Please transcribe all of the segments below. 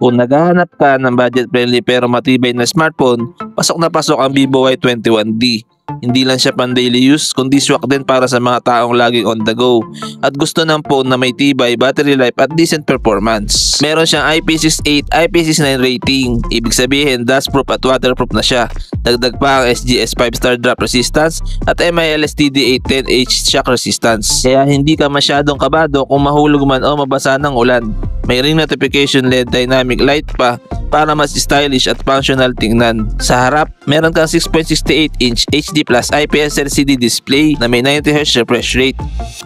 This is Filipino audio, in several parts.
Kung naghahanap ka ng budget-friendly pero matibay na smartphone, pasok na pasok ang Vivo Y21D. Hindi lang siya pang daily use, kundi swak din para sa mga taong laging on the go at gusto ng phone na may tibay, battery life at decent performance. Meron siyang IP68, IP69 rating, ibig sabihin dustproof at waterproof na siya. Dagdag pa ang SGS 5-star drop resistance at MILSTD 810H shock resistance. Kaya hindi ka masyadong kabado kung mahulog man o mabasa ng ulan. May ring notification LED dynamic light pa para mas stylish at functional tingnan. Sa harap, meron kang 6.68-inch HD Plus IPS LCD display na may 90Hz refresh rate.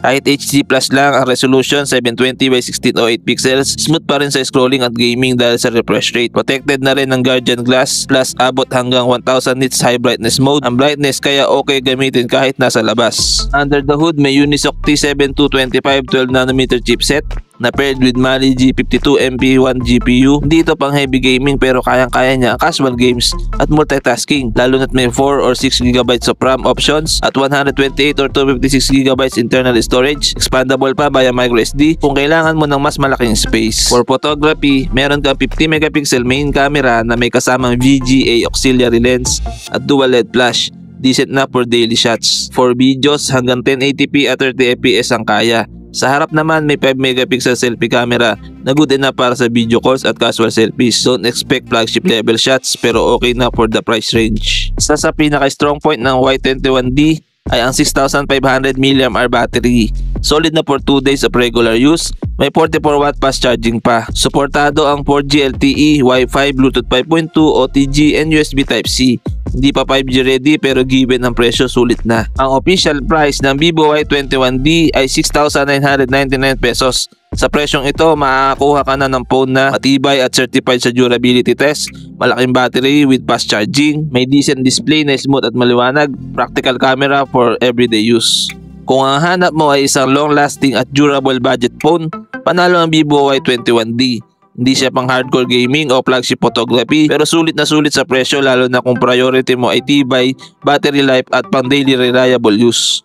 Kahit HD Plus lang ang resolution 720 by 1608 pixels, smooth pa rin sa scrolling at gaming dahil sa refresh rate. Protected na rin ng Guardian Glass Plus abot hanggang 1000 nits high brightness mode ang brightness kaya okay gamitin kahit nasa labas. Under the hood, may Unisoc T7225 12nm chipset na paired with Mali G52 MP1 GPU. Hindi ito pang heavy gaming pero kayang-kaya niya ang casual games at multitasking, lalo na't may 4 or 6GB of RAM options at 128 or 256GB internal storage. Expandable pa via microSD kung kailangan mo ng mas malaking space. For photography, meron kang 50MP main camera na may kasamang VGA auxiliary lens at dual LED flash. Decent na for daily shots. For videos, hanggang 1080p at 30fps ang kaya. Sa harap naman, may 5MP selfie camera na good enough para sa video calls at casual selfies. Don't expect flagship level shots pero okay na for the price range. Isa sa pinaka-strong point ng Y21D ay ang 6500 mAh battery. Solid na for 2 days of regular use. May 44W fast charging pa. Suportado ang 4G LTE, Wi-Fi, Bluetooth 5.2, OTG, and USB Type-C. Hindi pa 5G ready pero given ang presyo, sulit na. Ang official price ng Vivo Y21D ay 6,999 pesos. Sa presyong ito, makakakuha ka na ng phone na matibay at certified sa durability test, malaking battery with fast charging, may decent display na smooth at maliwanag, practical camera for everyday use. Kung ang hanap mo ay isang long-lasting at durable budget phone, panalo ang Vivo Y21D. Hindi siya pang hardcore gaming o flagship photography pero sulit na sulit sa presyo lalo na kung priority mo ay tibay, battery life at pang daily reliable use.